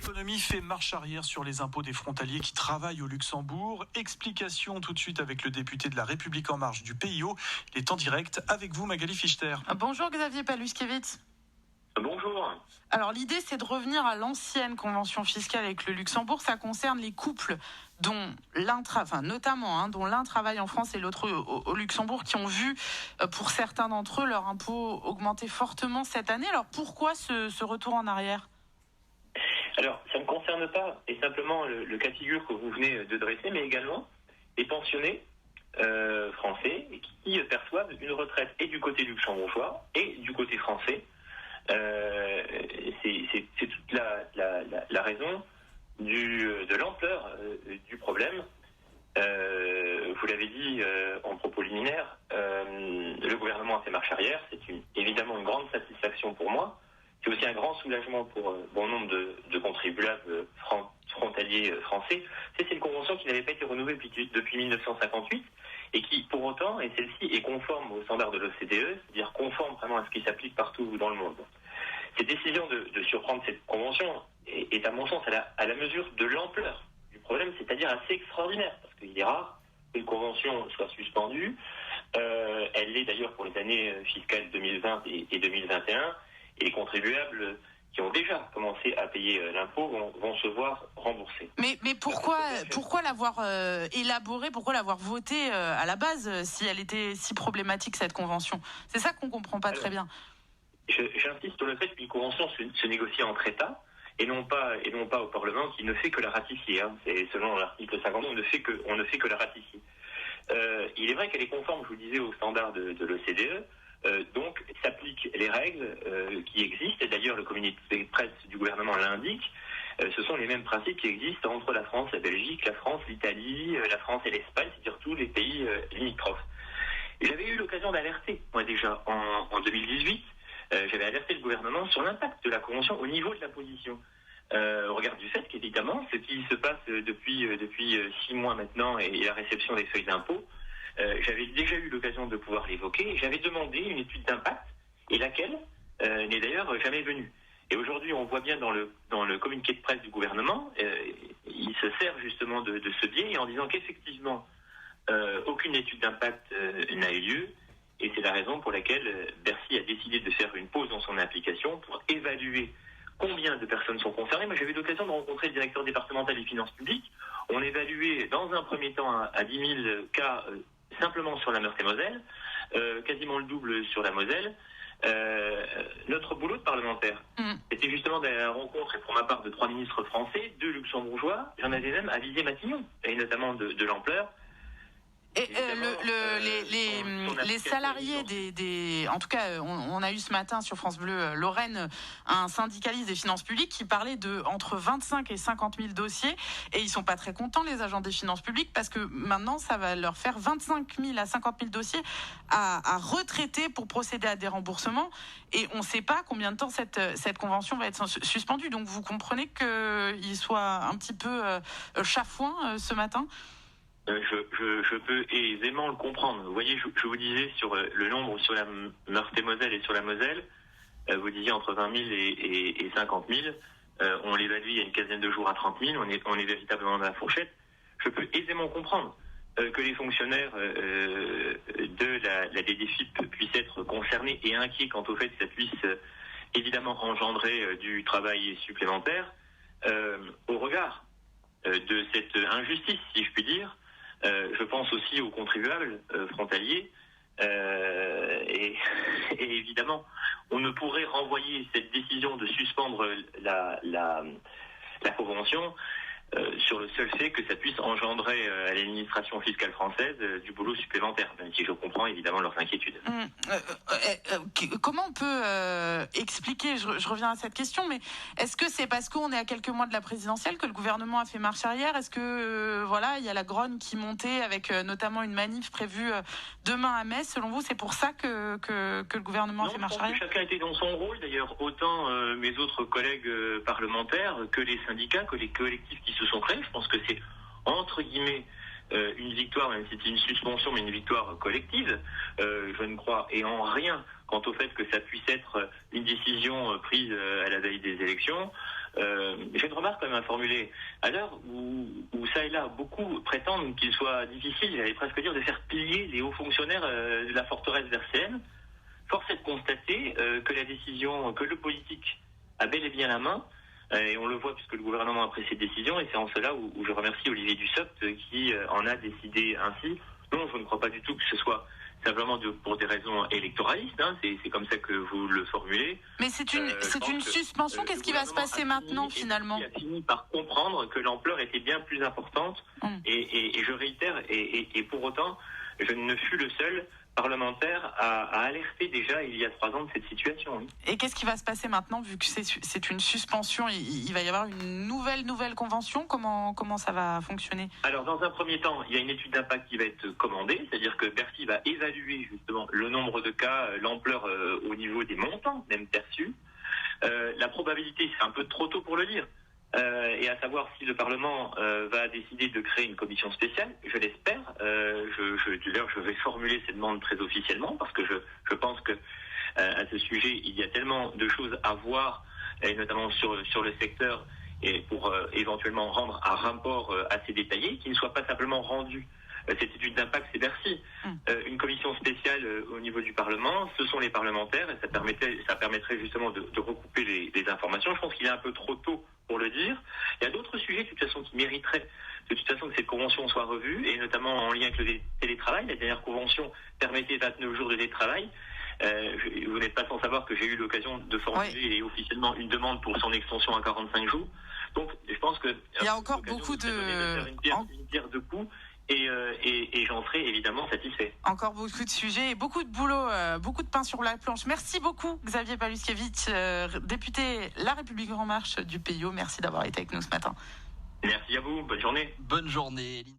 L'économie fait marche arrière sur les impôts des frontaliers qui travaillent au Luxembourg. Explication tout de suite avec le député de La République En Marche du PIO. Il est en direct avec vous, Magali Fichter. Bonjour Xavier Paluskiewicz. Bonjour. Alors l'idée c'est de revenir à l'ancienne convention fiscale avec le Luxembourg. Ça concerne les couples dont l'un travaille en France et l'autre au Luxembourg, qui ont vu pour certains d'entre eux leur impôt augmenter fortement cette année. Alors pourquoi ce retour en arrière ? Alors, ça ne concerne pas et simplement le cas de figure que vous venez de dresser, mais également les pensionnés français qui perçoivent une retraite et du côté luxembourgeois et du côté français. C'est toute la raison de l'ampleur du problème. Vous l'avez dit en propos liminaire, le gouvernement a fait marche arrière. C'est évidemment une grande satisfaction pour moi. C'est aussi un grand soulagement pour bon nombre de contribuables frontaliers français. C'est une convention qui n'avait pas été renouvelée depuis 1958 et qui, pour autant, et celle-ci est conforme aux standards de l'OCDE, c'est-à-dire conforme vraiment à ce qui s'applique partout dans le monde. Cette décision de surprendre cette convention est à mon sens à la mesure de l'ampleur du problème, c'est-à-dire assez extraordinaire, parce qu'il est rare qu'une convention soit suspendue. Elle l'est d'ailleurs pour les années fiscales 2020 et 2021. Et les contribuables qui ont déjà commencé à payer l'impôt vont se voir remboursés. Mais pourquoi l'avoir élaborée, pourquoi l'avoir votée à la base, si elle était si problématique, cette convention ? C'est ça qu'on ne comprend pas très bien. J'insiste sur le fait qu'une convention se négocie entre États et non pas au Parlement, qui ne fait que la ratifier. C'est selon l'article 52, on ne fait que la ratifier. Il est vrai qu'elle est conforme, je vous le disais, aux standards de l'OCDE. Donc, s'appliquent les règles qui existent, et d'ailleurs le communiqué de presse du gouvernement l'indique. Ce sont les mêmes principes qui existent entre la France, la Belgique, la France, l'Italie, la France et l'Espagne, c'est-à-dire tous les pays limitrophes. Et j'avais eu l'occasion d'alerter, moi déjà, en 2018, j'avais alerté le gouvernement sur l'impact de la Convention au niveau de l'imposition. Au regard du fait qu'évidemment, ce qui se passe depuis 6 mois maintenant et la réception des feuilles d'impôt, j'avais déjà eu l'occasion de pouvoir l'évoquer et j'avais demandé une étude d'impact et laquelle n'est d'ailleurs jamais venue. Et aujourd'hui, on voit bien dans le communiqué de presse du gouvernement, il se sert justement de ce biais en disant qu'effectivement, aucune étude d'impact n'a eu lieu et c'est la raison pour laquelle Bercy a décidé de faire une pause dans son application pour évaluer combien de personnes sont concernées. Moi, j'avais eu l'occasion de rencontrer le directeur départemental des finances publiques. On évaluait dans un premier temps à 10 000 cas simplement sur la Meurthe-et-Moselle, quasiment le double sur la Moselle. Notre boulot de parlementaire, c'était justement d'aller à la rencontre, et pour ma part, de 3 ministres français, 2 luxembourgeois. J'en avais même avisé Matignon, et notamment de l'ampleur. Et les salariés en tout cas, on a eu ce matin sur France Bleu Lorraine un syndicaliste des finances publiques qui parlait de entre 25 et 50 000 dossiers, et ils sont pas très contents, les agents des finances publiques, parce que maintenant ça va leur faire 25 000 à 50 000 dossiers à retraiter pour procéder à des remboursements, et on ne sait pas combien de temps cette convention va être suspendue. Donc vous comprenez qu'il soit un petit peu chafouin ce matin. Je peux aisément le comprendre. Vous voyez, je vous disais sur le nombre sur la Meurthe-et-Moselle et sur la Moselle, vous disiez entre 20 000 et 50 000. On l'évalue il y a une quinzaine de jours à 30 000. On est véritablement dans la fourchette. Je peux aisément comprendre que les fonctionnaires de la DDFiP puissent être concernés et inquiets quant au fait que ça puisse évidemment engendrer du travail supplémentaire au regard de cette injustice, si je puis dire. Je pense aussi aux contribuables frontaliers et évidemment on ne pourrait renvoyer cette décision de suspendre la convention sur le seul fait que ça puisse engendrer à l'administration fiscale française du boulot supplémentaire, même si je comprends évidemment leurs inquiétudes. Comment on peut expliquer, je reviens à cette question, mais est-ce que c'est parce qu'on est à quelques mois de la présidentielle que le gouvernement a fait marche arrière ? Est-ce que il y a la grogne qui montait avec notamment une manif prévue demain à Metz ? Selon vous, c'est pour ça que le gouvernement a fait marche arrière ? Chacun était dans son rôle, d'ailleurs autant mes autres collègues parlementaires que les syndicats, que les collectifs qui se sont créés. Je pense que c'est entre guillemets une victoire, même si c'est une suspension, mais une victoire collective. Je ne crois et en rien quant au fait que ça puisse être une décision prise à la veille des élections. J'ai une remarque quand même à formuler. À l'heure où ça et là, beaucoup prétendent qu'il soit difficile, j'allais presque dire, de faire plier les hauts fonctionnaires de la forteresse d'RCN, force est de constater que la décision, que le politique a bel et bien la main, et on le voit puisque le gouvernement a pris cette décision, et c'est en cela où je remercie Olivier Dussopt qui en a décidé ainsi. Non, je ne crois pas du tout que ce soit simplement pour des raisons électoralistes, hein, c'est comme ça que vous le formulez. Mais c'est une suspension, qu'est-ce qui va se passer maintenant finalement ? Il a fini par comprendre que l'ampleur était bien plus importante, et je réitère, et pour autant, je ne fus le seul parlementaire à alerter déjà il y a 3 ans de cette situation. Oui. Et qu'est-ce qui va se passer maintenant, vu que c'est une suspension, il va y avoir une nouvelle convention, comment ça va fonctionner ? Alors dans un premier temps, il y a une étude d'impact qui va être commandée, c'est-à-dire que Bercy va évaluer justement le nombre de cas, l'ampleur au niveau des montants même perçus. La probabilité, c'est un peu trop tôt pour le dire, et à savoir si le Parlement va décider de créer une commission spéciale, je l'espère. D'ailleurs, je vais formuler cette demande très officiellement parce que je pense que à ce sujet, il y a tellement de choses à voir, et notamment sur le secteur, et pour éventuellement rendre un rapport assez détaillé, qui ne soit pas simplement rendu. Cette étude d'impact, c'est Bercy. Une commission spéciale au niveau du Parlement, ce sont les parlementaires, et ça permettrait justement de recouper les informations. Je pense qu'il est un peu trop tôt pour le dire. Il y a d'autres sujets, de toute façon, qui mériteraient de toute façon que cette convention soit revue, et notamment en lien avec le télétravail. La dernière convention permettait 29 jours de télétravail. Vous n'êtes pas sans savoir que j'ai eu l'occasion de formuler officiellement une demande pour son extension à 45 jours. Donc, je pense que il y a encore beaucoup de faire une pierre de coups. Et j'en serai évidemment satisfait. Encore beaucoup de sujets et beaucoup de boulot, beaucoup de pain sur la planche. Merci beaucoup Xavier Paluskiewicz, député La République En Marche du PIO. Merci d'avoir été avec nous ce matin. Merci à vous, bonne journée. Bonne journée.